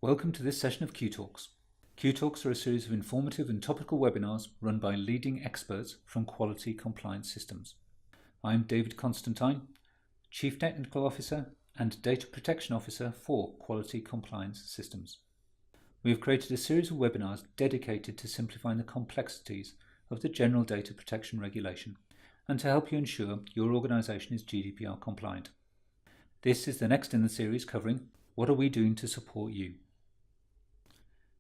Welcome to this session of Q Talks. Q Talks are a series of informative and topical webinars run by leading experts from quality compliance systems. I am David Constantine, Chief Technical Officer and Data Protection Officer for Quality Compliance Systems. We have created a series of webinars dedicated to simplifying the complexities of the General Data Protection Regulation and to help you ensure your organisation is GDPR compliant. This is the next in the series covering what are we doing to support you.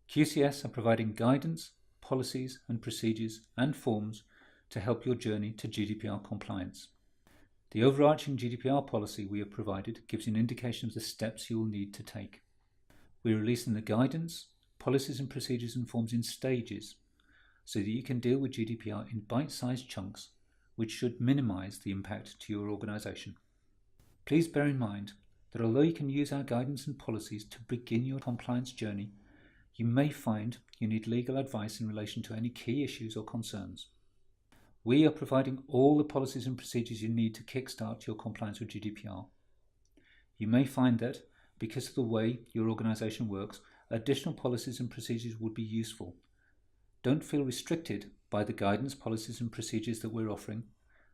QCS are providing guidance, policies and procedures and forms to help your journey to GDPR compliance. The overarching GDPR policy we have provided gives you an indication of the steps you will need to take. We are releasing the guidance, policies and procedures and forms in stages so that you can deal with GDPR in bite-sized chunks which should minimise the impact to your organisation. Please bear in mind that although you can use our guidance and policies to begin your compliance journey, you may find you need legal advice in relation to any key issues or concerns. We are providing all the policies and procedures you need to kickstart your compliance with GDPR. You may find that, because of the way your organisation works, additional policies and procedures would be useful. Don't feel restricted by the guidance, policies and procedures that we're offering.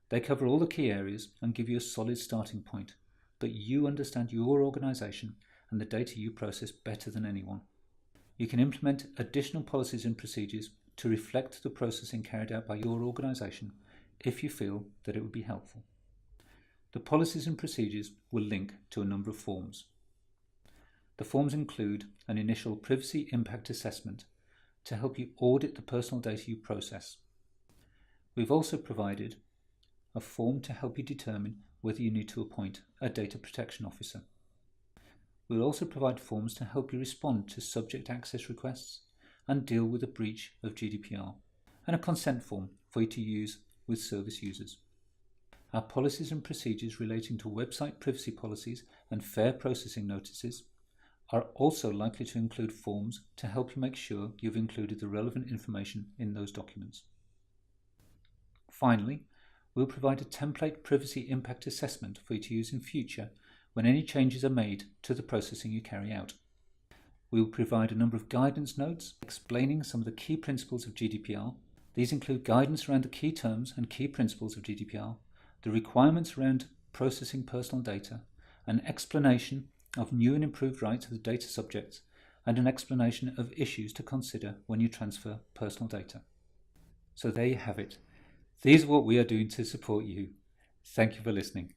They cover all the key areas and give you a solid starting point, but you understand your organisation and the data you process better than anyone. You can implement additional policies and procedures to reflect the processing carried out by your organisation if you feel that it would be helpful. The policies and procedures will link to a number of forms. The forms include an initial privacy impact assessment to help you audit the personal data you process. We've also provided a form to help you determine whether you need to appoint a data protection officer. We'll also provide forms to help you respond to subject access requests and deal with a breach of GDPR, and a consent form for you to use with service users. Our policies and procedures relating to website privacy policies and fair processing notices are also likely to include forms to help you make sure you've included the relevant information in those documents. Finally, we'll provide a template privacy impact assessment for you to use in future when any changes are made to the processing you carry out. We will provide a number of guidance notes explaining some of the key principles of GDPR. These include guidance around the key terms and key principles of GDPR, the requirements around processing personal data, an explanation of new and improved rights of the data subjects, and an explanation of issues to consider when you transfer personal data. So there you have it. These are what we are doing to support you. Thank you for listening.